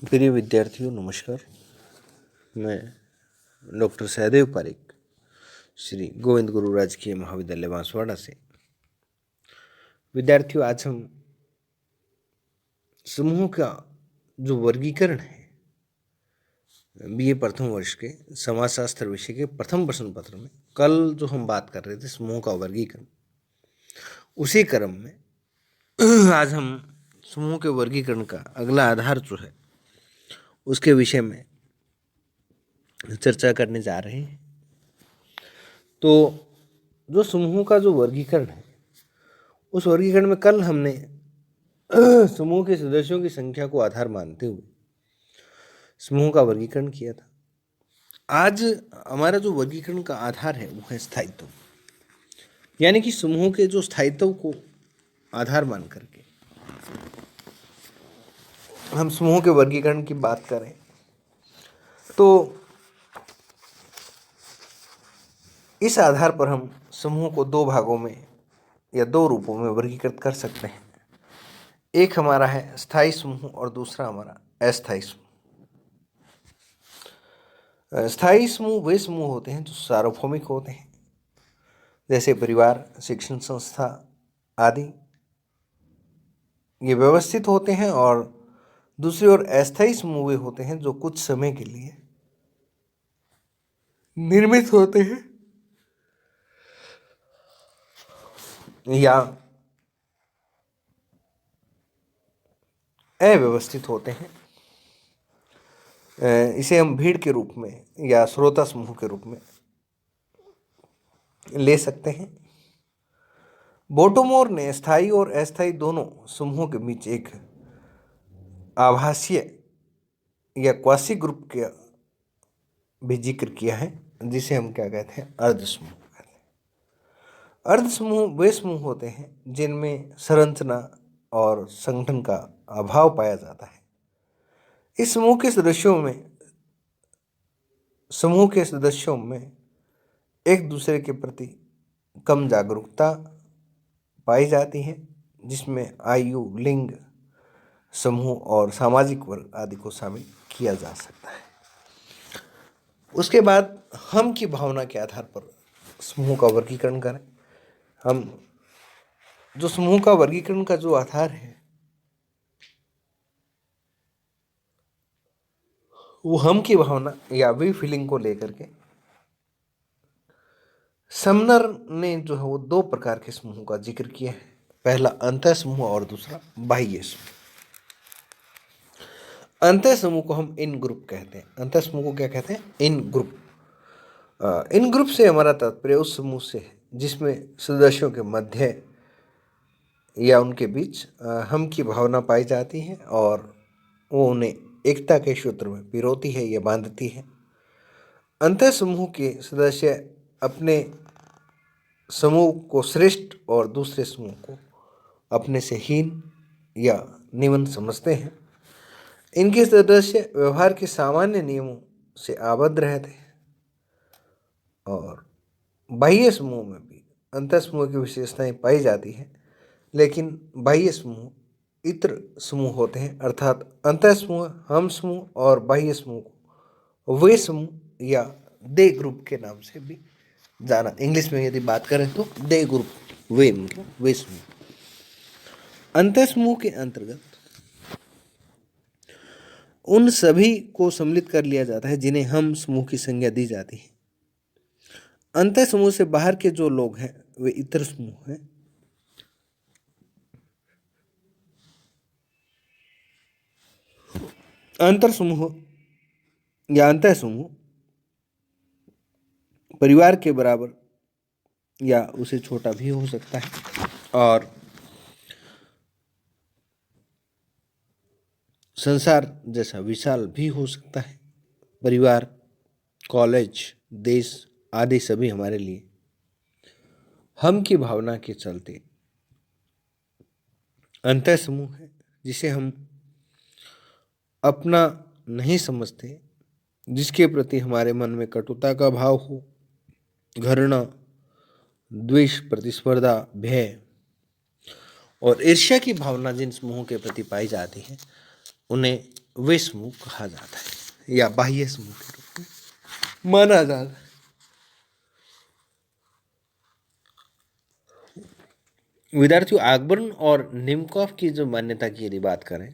प्रिय विद्यार्थियों नमस्कार। मैं डॉक्टर सहदेव पारिक श्री गोविंद गुरु राजकीय महाविद्यालय बांसवाड़ा से। विद्यार्थियों, आज हम समूह का जो वर्गीकरण है बीए प्रथम वर्ष के समाजशास्त्र विषय के प्रथम प्रश्न पत्र में कल जो हम बात कर रहे थे समूह का वर्गीकरण, उसी क्रम में आज हम समूह के वर्गीकरण का अगला आधार जो है उसके विषय में चर्चा करने जा रहे हैं। तो जो समूह का जो वर्गीकरण है, उस वर्गीकरण में कल हमने समूह के सदस्यों की संख्या को आधार मानते हुए समूह का वर्गीकरण किया था। आज हमारा जो वर्गीकरण का आधार है वो है स्थायित्व, यानी कि समूह के जो स्थायित्व को आधार मान करके हम समूह के वर्गीकरण की बात करें तो इस आधार पर हम समूह को दो भागों में या दो रूपों में वर्गीकृत कर सकते हैं। एक हमारा है स्थायी समूह और दूसरा हमारा अस्थायी समूह। स्थायी समूह वे समूह होते हैं जो सार्वभौमिक होते हैं, जैसे परिवार, शिक्षण संस्था आदि, ये व्यवस्थित होते हैं। और दूसरी ओर अस्थायी समूह वे होते हैं जो कुछ समय के लिए निर्मित होते हैं या अव्यवस्थित होते हैं। इसे हम भीड़ के रूप में या श्रोता समूह के रूप में ले सकते हैं। बोटोमोर ने स्थायी और अस्थायी दोनों समूहों के बीच एक आभासीय या क्वासी ग्रुप का भी जिक्र किया है, जिसे हम क्या कहते हैं, अर्ध समूह कहते हैं। अर्ध समूह वे समूह होते हैं जिनमें संरचना और संगठन का अभाव पाया जाता है। इस समूह के सदस्यों में एक दूसरे के प्रति कम जागरूकता पाई जाती है, जिसमें आयु, लिंग, समूह और सामाजिक वर्ग आदि को शामिल किया जा सकता है। उसके बाद हम की भावना के आधार पर समूह का वर्गीकरण करें। हम जो समूह का वर्गीकरण का जो आधार है वो हम की भावना या वी फीलिंग को लेकर के समनर ने जो है वो दो प्रकार के समूह का जिक्र किया है। पहला अंतः समूह और दूसरा बाह्य समूह। अंतः समूह को हम इन ग्रुप कहते हैं। अंतः समूह को क्या कहते हैं? इन ग्रुप। इन ग्रुप से हमारा तात्पर्य उस समूह से है जिसमें सदस्यों के मध्य या उनके बीच हम की भावना पाई जाती है और वो उन्हें एकता के सूत्र में पिरोती है या बांधती है। अंतः समूह के सदस्य अपने समूह को श्रेष्ठ और दूसरे समूह को अपने से हीन या निम्न समझते हैं। इनके सदस्य व्यवहार के सामान्य नियमों से आबद्ध रहते हैं। और बाह्य समूह में भी अंतः समूह की विशेषताएं पाई जाती हैं, लेकिन बाह्य समूह इतर समूह होते हैं, अर्थात अंतः समूह, हम समूह और बाह्य समूह को वे समूह या दे ग्रुप के नाम से भी जाना। इंग्लिश में यदि बात करें तो दे ग्रुप, वे मतलब वे समूह। अंतः समूह के अंतर्गत उन सभी को सम्मिलित कर लिया जाता है जिन्हें हम समूह की संज्ञा दी जाती है। अंतः समूह से बाहर के जो लोग हैं वे इतर समूह हैं। अंतर समूह या अंतः समूह परिवार के बराबर या उसे छोटा भी हो सकता है और संसार जैसा विशाल भी हो सकता है। परिवार, कॉलेज, देश आदि सभी हमारे लिए हम की भावना के चलते अंतः समूह है, जिसे हम अपना नहीं समझते, जिसके प्रति हमारे मन में कटुता का भाव हो, घृणा, द्वेष, प्रतिस्पर्धा, भय और ईर्ष्या की भावना जिन समूहों के प्रति पाई जाती है उन्हें वे समूह कहा जाता है या बाह्य समूह के रूप में माना जाता है। विद्यार्थियों, ऑकबर्न और निमकॉफ की जो मान्यता की यदि बात करें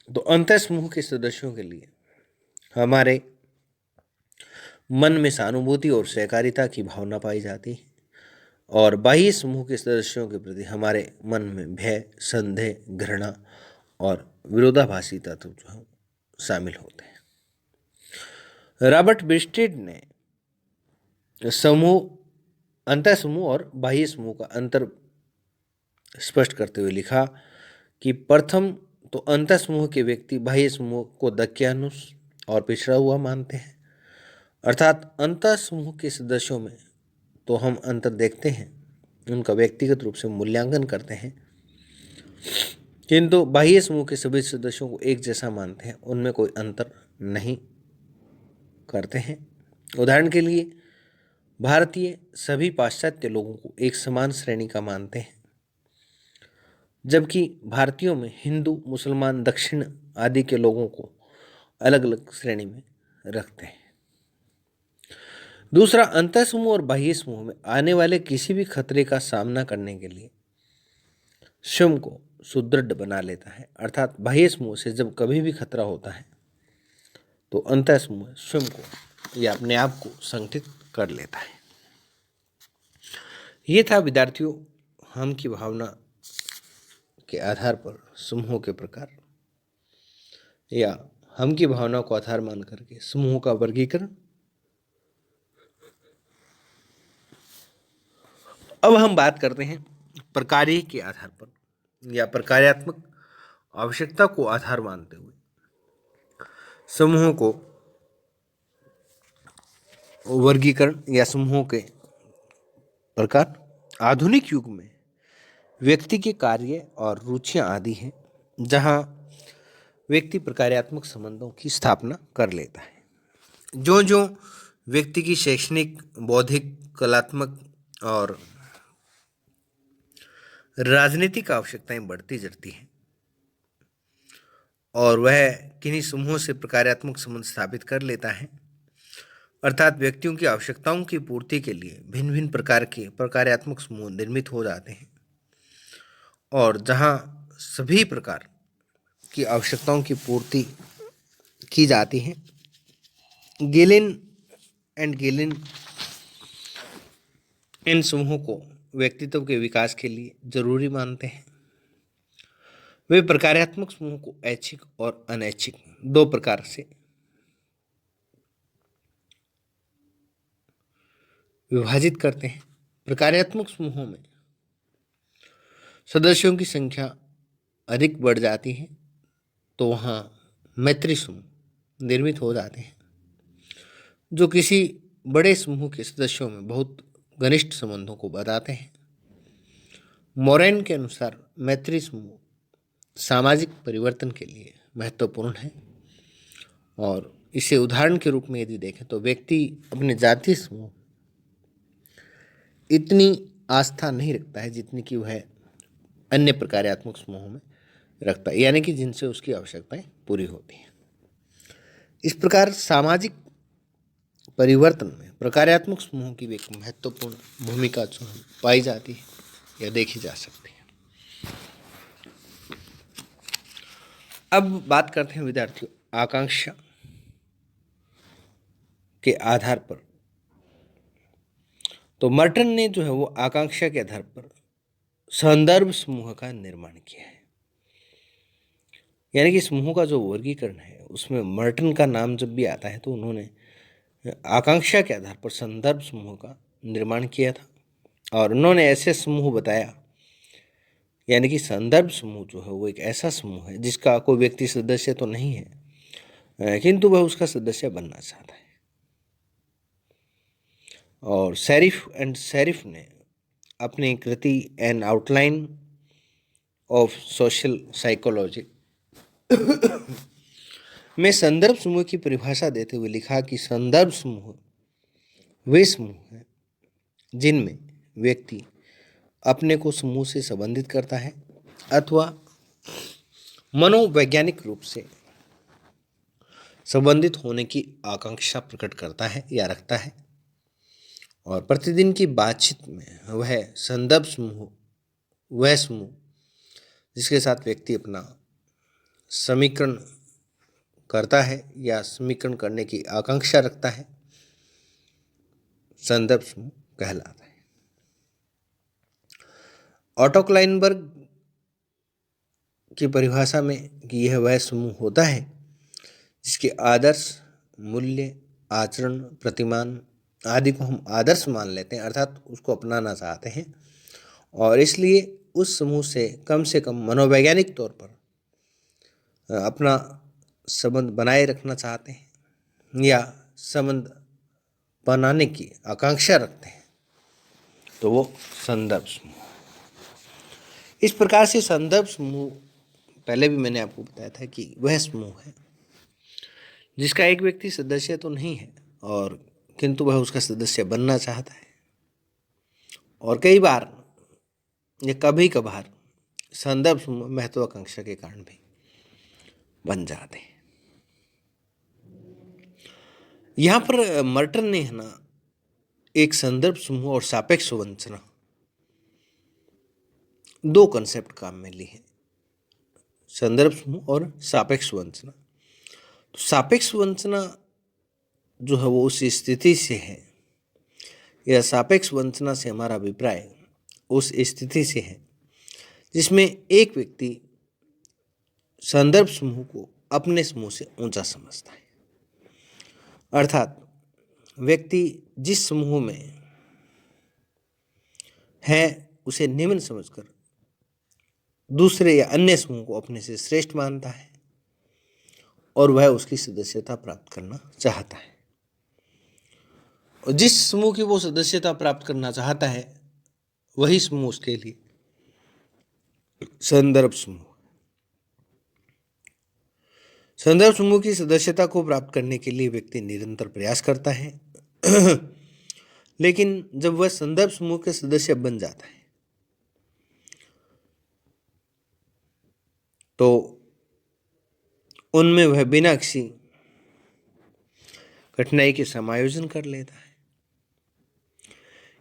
तो अंतः समूह के सदस्यों के लिए हमारे मन में सहानुभूति और सहकारिता की भावना पाई जाती है और बाह्य समूह के सदस्यों के प्रति हमारे मन में भय, संदेह, घृणा और विरोधाभासी तत्व जो है शामिल होते हैं। रॉबर्ट ब्रिस्टेड ने अंतः समूह और बाह्य समूह का अंतर स्पष्ट करते हुए लिखा कि प्रथम तो अंतः समूह के व्यक्ति बाह्य समूह को दक्यानुस और पिछड़ा हुआ मानते हैं, अर्थात अंतः समूह के सदस्यों में तो हम अंतर देखते हैं, उनका व्यक्तिगत रूप से मूल्यांकन करते हैं, किंतु बाह्य समूह के सभी सदस्यों को एक जैसा मानते हैं, उनमें कोई अंतर नहीं करते हैं। उदाहरण के लिए भारतीय सभी पाश्चात्य लोगों को एक समान श्रेणी का मानते हैं, जबकि भारतीयों में हिंदू, मुसलमान, दक्षिण आदि के लोगों को अलग अलग श्रेणी में रखते हैं। दूसरा, अंतः समूह और बाह्य समूह में आने वाले किसी भी खतरे का सामना करने के लिए स्वयं को सुदृढ़ बना लेता है, अर्थात बाह्य समूह से जब कभी भी खतरा होता है तो अंतः समूह स्वयं को या अपने आप को संगठित कर लेता है। ये था विद्यार्थियों हम की भावना के आधार पर समूहों के प्रकार या हम की भावना को आधार मान करके समूहों का वर्गीकरण। अब हम बात करते हैं प्रकार्य के आधार पर या प्रकार्यात्मक आवश्यकता को आधार मानते हुए समूहों को वर्गीकरण या समूहों के प्रकार। आधुनिक युग में व्यक्ति के कार्य और रुचियां आदि हैं जहां व्यक्ति प्रकार्यात्मक संबंधों की स्थापना कर लेता है। जो जो व्यक्ति की शैक्षणिक, बौद्धिक, कलात्मक और राजनीतिक आवश्यकताएं बढ़ती जाती हैं और वह किन्हीं समूहों से प्रकार्यात्मक संबंध स्थापित कर लेता है, अर्थात व्यक्तियों की आवश्यकताओं की पूर्ति के लिए भिन्न भिन्न प्रकार के प्रकार्यात्मक समूह निर्मित हो जाते हैं और जहां सभी प्रकार की आवश्यकताओं की पूर्ति की जाती है। गेलिन इन समूहों को व्यक्तित्व के विकास के लिए जरूरी मानते हैं। वे प्रकार्यात्मक समूह को ऐच्छिक और अनैच्छिक दो प्रकार से विभाजित करते हैं। प्रकार्यात्मक समूहों में सदस्यों की संख्या अधिक बढ़ जाती है तो वहाँ मैत्री समूह निर्मित हो जाते हैं जो किसी बड़े समूह के सदस्यों में बहुत घनिष्ठ संबंधों को बताते हैं। मोरेन के अनुसार मैत्री समूह सामाजिक परिवर्तन के लिए महत्वपूर्ण है और इसे उदाहरण के रूप में यदि देखें तो व्यक्ति अपने जातीय समूह इतनी आस्था नहीं रखता है जितनी कि वह अन्य प्रकार्यात्मक समूहों में रखता है, यानी कि जिनसे उसकी आवश्यकताएं पूरी होती हैं। इस प्रकार सामाजिक परिवर्तन में प्रकार्यात्मक समूहों की एक महत्वपूर्ण भूमिका जो पाई जाती है या देखी जा सकती है। अब बात करते हैं विद्यार्थियों आकांक्षा के आधार पर। तो मर्टन ने जो है वो आकांक्षा के आधार पर संदर्भ समूह का निर्माण किया है, यानी कि समूह का जो वर्गीकरण है उसमें मर्टन का नाम जब भी आता है तो उन्होंने आकांक्षा के आधार पर संदर्भ समूह का निर्माण किया था और उन्होंने ऐसे समूह बताया, यानी कि संदर्भ समूह जो है वो एक ऐसा समूह है जिसका कोई व्यक्ति सदस्य तो नहीं है किंतु वह उसका सदस्य बनना चाहता है। और शेरिफ ने अपनी कृति an outline of social psychology में संदर्भ समूह की परिभाषा देते हुए लिखा कि संदर्भ समूह वे समूह हैं जिनमें व्यक्ति अपने को समूह से संबंधित करता है अथवा मनोवैज्ञानिक रूप से संबंधित होने की आकांक्षा प्रकट करता है या रखता है। और प्रतिदिन की बातचीत में वह संदर्भ समूह, वह समूह जिसके साथ व्यक्ति अपना समीकरण करता है या समीकरण करने की आकांक्षा रखता है, संदर्भ समूह कहलाता है। ऑटो क्लाइनबर्ग की परिभाषा में कि यह वह समूह होता है जिसके आदर्श, मूल्य, आचरण, प्रतिमान आदि को हम आदर्श मान लेते हैं, अर्थात उसको अपनाना चाहते हैं, और इसलिए उस समूह से कम मनोवैज्ञानिक तौर पर अपना संबंध बनाए रखना चाहते हैं या संबंध बनाने की आकांक्षा रखते हैं, तो वो संदर्भ समूह। इस प्रकार से संदर्भ समूह, पहले भी मैंने आपको बताया था कि वह समूह है जिसका एक व्यक्ति सदस्य तो नहीं है, और किंतु वह उसका सदस्य बनना चाहता है, और कई बार या कभी कभार संदर्भ समूह महत्वाकांक्षा के कारण भी बन जाते हैं। यहाँ पर मर्टन ने है ना एक संदर्भ समूह और सापेक्ष वंचना, दो कंसेप्ट काम में ली है, संदर्भ समूह और सापेक्ष वंचना। तो सापेक्ष वंचना जो है वो उस स्थिति से है, या सापेक्ष वंचना से हमारा अभिप्राय उस स्थिति से है जिसमें एक व्यक्ति संदर्भ समूह को अपने समूह से ऊंचा समझता है, अर्थात व्यक्ति जिस समूह में है उसे निम्न समझकर दूसरे या अन्य समूह को अपने से श्रेष्ठ मानता है, और वह उसकी सदस्यता प्राप्त करना चाहता है। और जिस समूह की वो सदस्यता प्राप्त करना चाहता है वही समूह उसके लिए संदर्भ समूह। संदर्भ समूह की सदस्यता को प्राप्त करने के लिए व्यक्ति निरंतर प्रयास करता है लेकिन जब वह संदर्भ समूह के सदस्य बन जाता है तो उनमें वह बिना किसी कठिनाई के समायोजन कर लेता है,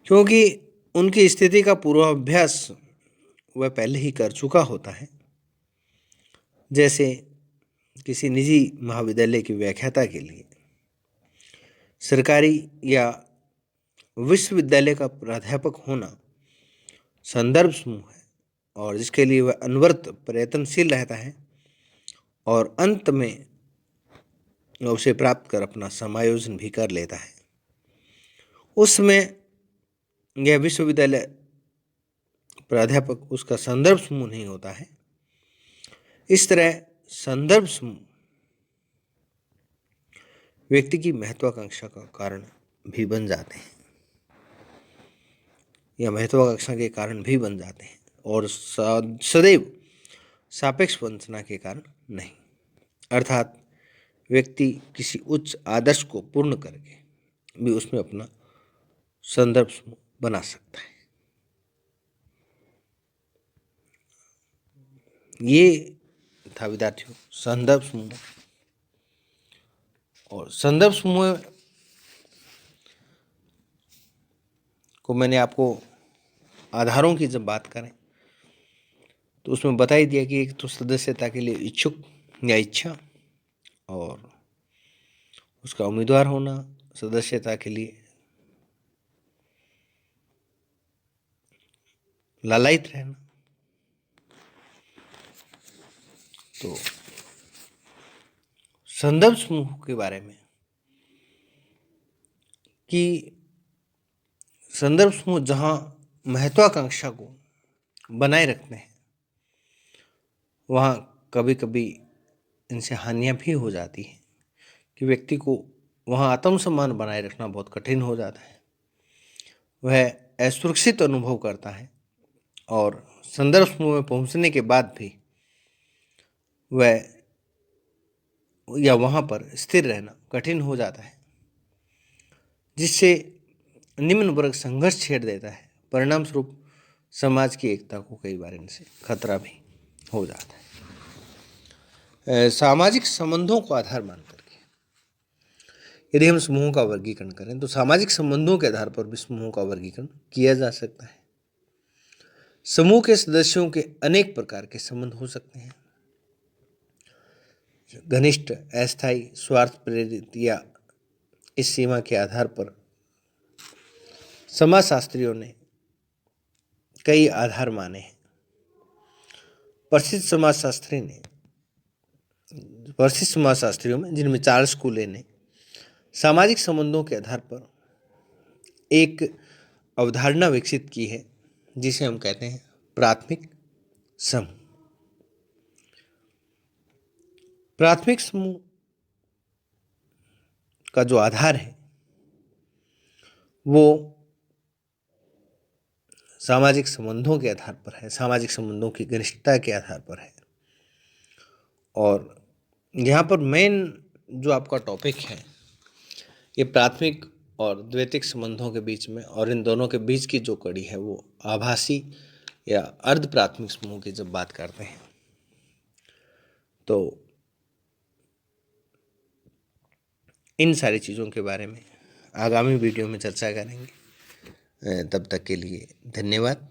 क्योंकि उनकी स्थिति का पूर्वाभ्यास वह पहले ही कर चुका होता है। जैसे किसी निजी महाविद्यालय की व्याख्याता के लिए सरकारी या विश्वविद्यालय का प्राध्यापक होना संदर्भ समूह है, और जिसके लिए वह अनवरत प्रयत्नशील रहता है और अंत में उसे प्राप्त कर अपना समायोजन भी कर लेता है। उसमें यह विश्वविद्यालय प्राध्यापक उसका संदर्भ समूह नहीं होता है। इस तरह संदर्भ समूह व्यक्ति की महत्वाकांक्षा का कारण भी बन जाते हैं, या महत्वाकांक्षा के कारण भी बन जाते हैं, और सदैव सापेक्ष वंचना के कारण नहीं। अर्थात व्यक्ति किसी उच्च आदर्श को पूर्ण करके भी उसमें अपना संदर्भ समूह बना सकता है। ये था विद्यार्थियों संदर्भ समूह। और संदर्भ समूह को मैंने आपको आधारों की जब बात करें तो उसमें बता ही दिया कि एक तो सदस्यता के लिए इच्छुक या इच्छा, और उसका उम्मीदवार होना, सदस्यता के लिए लालायित रहना। तो संदर्भ समूह के बारे में कि संदर्भ समूह जहाँ महत्वाकांक्षा को बनाए रखते हैं वहाँ कभी कभी इनसे हानियाँ भी हो जाती हैं कि व्यक्ति को वहाँ आत्मसम्मान बनाए रखना बहुत कठिन हो जाता है। वह असुरक्षित अनुभव करता है और संदर्भ समूह में पहुँचने के बाद भी वह या वहाँ पर स्थिर रहना कठिन हो जाता है, जिससे निम्न वर्ग संघर्ष छेड़ देता है। परिणाम स्वरूप समाज की एकता को कई बार इनसे खतरा भी हो जाता है। सामाजिक संबंधों को आधार मान करके यदि हम समूहों का वर्गीकरण करें तो सामाजिक संबंधों के आधार पर भी समूहों का वर्गीकरण किया जा सकता है। समूह के सदस्यों के अनेक प्रकार के संबंध हो सकते हैं, घनिष्ठ, अस्थायी, स्वार्थ प्रेरित या इस सीमा के आधार पर समाजशास्त्रियों ने कई आधार माने हैं। प्रसिद्ध समाजशास्त्रियों में, जिनमें चार्ल्स कूले ने सामाजिक संबंधों के आधार पर एक अवधारणा विकसित की है जिसे हम कहते हैं प्राथमिक समूह। प्राथमिक समूह का जो आधार है वो सामाजिक संबंधों के आधार पर है, सामाजिक संबंधों की घनिष्ठता के आधार पर है। और यहाँ पर मेन जो आपका टॉपिक है ये प्राथमिक और द्वैतिक संबंधों के बीच में और इन दोनों के बीच की जो कड़ी है वो आभासी या अर्ध प्राथमिक समूह की जब बात करते हैं तो इन सारी चीज़ों के बारे में आगामी वीडियो में चर्चा करेंगे। तब तक के लिए धन्यवाद।